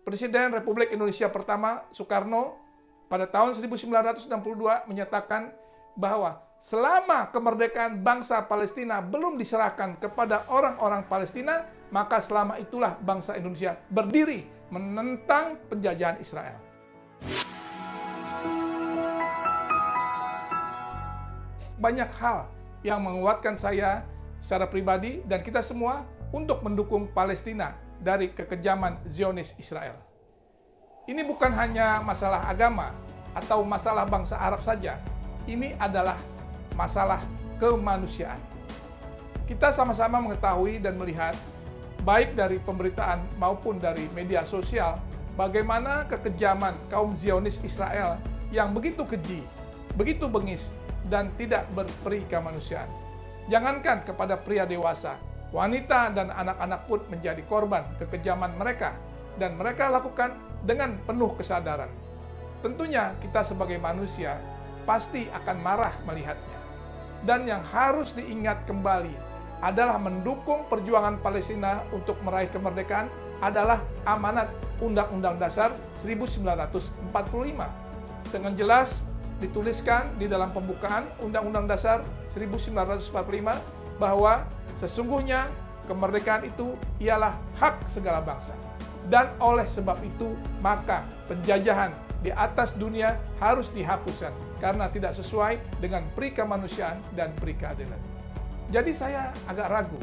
Presiden Republik Indonesia pertama, Soekarno, pada tahun 1962 menyatakan bahwa selama kemerdekaan bangsa Palestina belum diserahkan kepada orang-orang Palestina, maka selama itulah bangsa Indonesia berdiri menentang penjajahan Israel. Banyak hal yang menguatkan saya secara pribadi dan kita semua untuk mendukung Palestina dari kekejaman Zionis Israel. Ini bukan hanya masalah agama atau masalah bangsa Arab saja. Ini adalah masalah kemanusiaan. Kita sama-sama mengetahui dan melihat, baik dari pemberitaan maupun dari media sosial, bagaimana kekejaman kaum Zionis Israel yang begitu keji, begitu bengis, dan tidak berperi kemanusiaan. Jangankan kepada pria dewasa, wanita dan anak-anak pun menjadi korban kekejaman mereka, dan mereka lakukan dengan penuh kesadaran. Tentunya kita sebagai manusia pasti akan marah melihatnya. Dan yang harus diingat kembali adalah mendukung perjuangan Palestina untuk meraih kemerdekaan adalah amanat Undang-Undang Dasar 1945. Dengan jelas dituliskan di dalam pembukaan Undang-Undang Dasar 1945 bahwa sesungguhnya kemerdekaan itu ialah hak segala bangsa. Dan oleh sebab itu, maka penjajahan di atas dunia harus dihapuskan karena tidak sesuai dengan peri kemanusiaan dan peri keadilan. Jadi saya agak ragu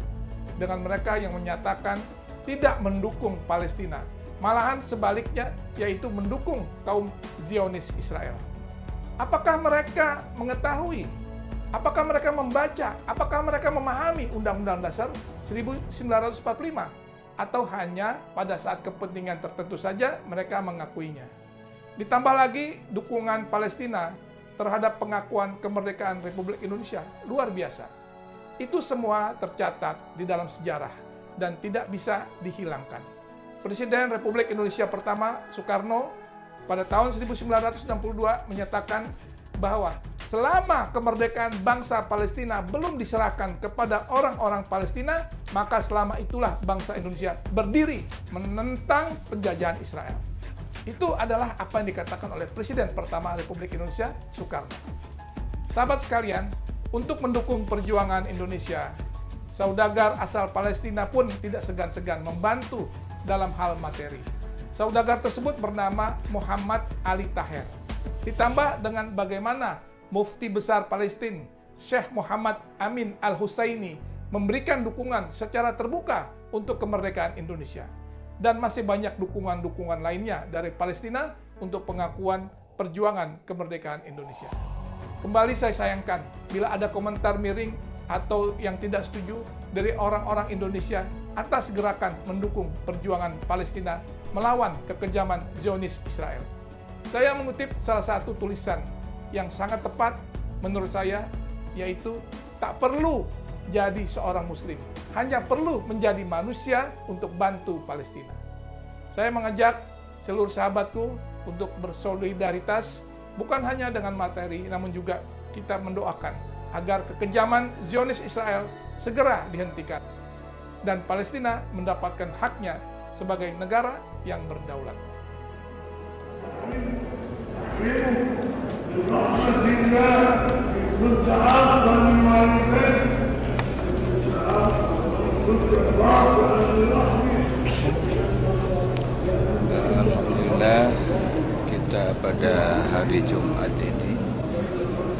dengan mereka yang menyatakan tidak mendukung Palestina. Malahan sebaliknya, yaitu mendukung kaum Zionis Israel. Apakah mereka mengetahui? Apakah mereka membaca? Apakah mereka memahami Undang-Undang Dasar 1945? Atau hanya pada saat kepentingan tertentu saja mereka mengakuinya? Ditambah lagi dukungan Palestina terhadap pengakuan kemerdekaan Republik Indonesia luar biasa. Itu semua tercatat di dalam sejarah dan tidak bisa dihilangkan. Presiden Republik Indonesia pertama, Soekarno, pada tahun 1962 menyatakan bahwa selama kemerdekaan bangsa Palestina belum diserahkan kepada orang-orang Palestina, maka selama itulah bangsa Indonesia berdiri menentang penjajahan Israel. Itu adalah apa yang dikatakan oleh Presiden pertama Republik Indonesia, Soekarno. Sahabat sekalian, untuk mendukung perjuangan Indonesia, saudagar asal Palestina pun tidak segan-segan membantu dalam hal materi. Saudagar tersebut bernama Muhammad Ali Taher. Ditambah dengan bagaimana Mufti Besar Palestina, Syekh Muhammad Amin Al-Husaini, memberikan dukungan secara terbuka untuk kemerdekaan Indonesia. Dan masih banyak dukungan-dukungan lainnya dari Palestina untuk pengakuan perjuangan kemerdekaan Indonesia. Kembali saya sayangkan bila ada komentar miring atau yang tidak setuju dari orang-orang Indonesia atas gerakan mendukung perjuangan Palestina melawan kekejaman Zionis Israel. Saya mengutip salah satu tulisan yang sangat tepat menurut saya, yaitu tak perlu jadi seorang muslim, hanya perlu menjadi manusia untuk bantu Palestina. Saya mengajak seluruh sahabatku untuk bersolidaritas bukan hanya dengan materi, namun juga kita mendoakan agar kekejaman Zionis Israel segera dihentikan dan Palestina mendapatkan haknya sebagai negara yang berdaulat. Alhamdulillah, kita pada hari Jumat ini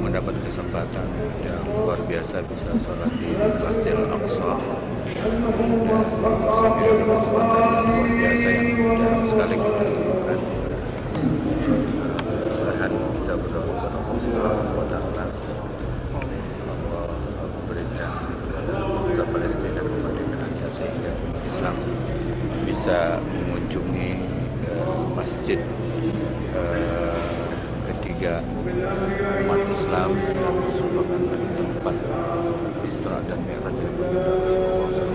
mendapat kesempatan yang luar biasa bisa sholat di Masjidil Aqsa, dan saya kira ini kesempatan yang luar biasa yang jarang sekali kita temukan. Mudah-mudahan kita berdoa kepada Allah Subhanahu wa Ta'ala, Allah memberikan kepada bangsa Palestina kemerdekaannya sehingga umat Islam bisa mengunjungi masjid ketiga umat Islam yang merupakan tempat Isra dan Mi'raj yang Rasulullah SAW.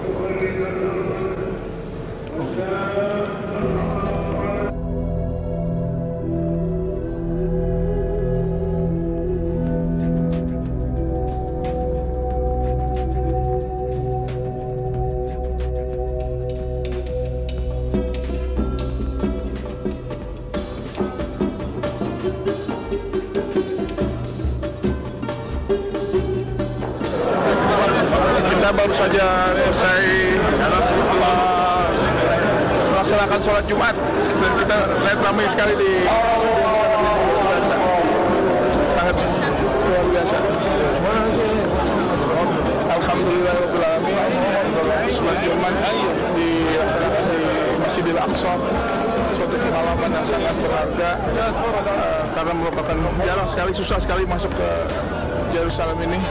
baru saja selesai melaksanakan sholat Jumat dan kita lihat ramai sekali di sangat luar biasa. Alhamdulillahirabbil alamin. Sholat Jumat dilaksanakan di Masjidil Aqsa, suatu pengalaman yang sangat berharga karena merupakan jarang sekali, susah sekali masuk ke Yerusalem ini.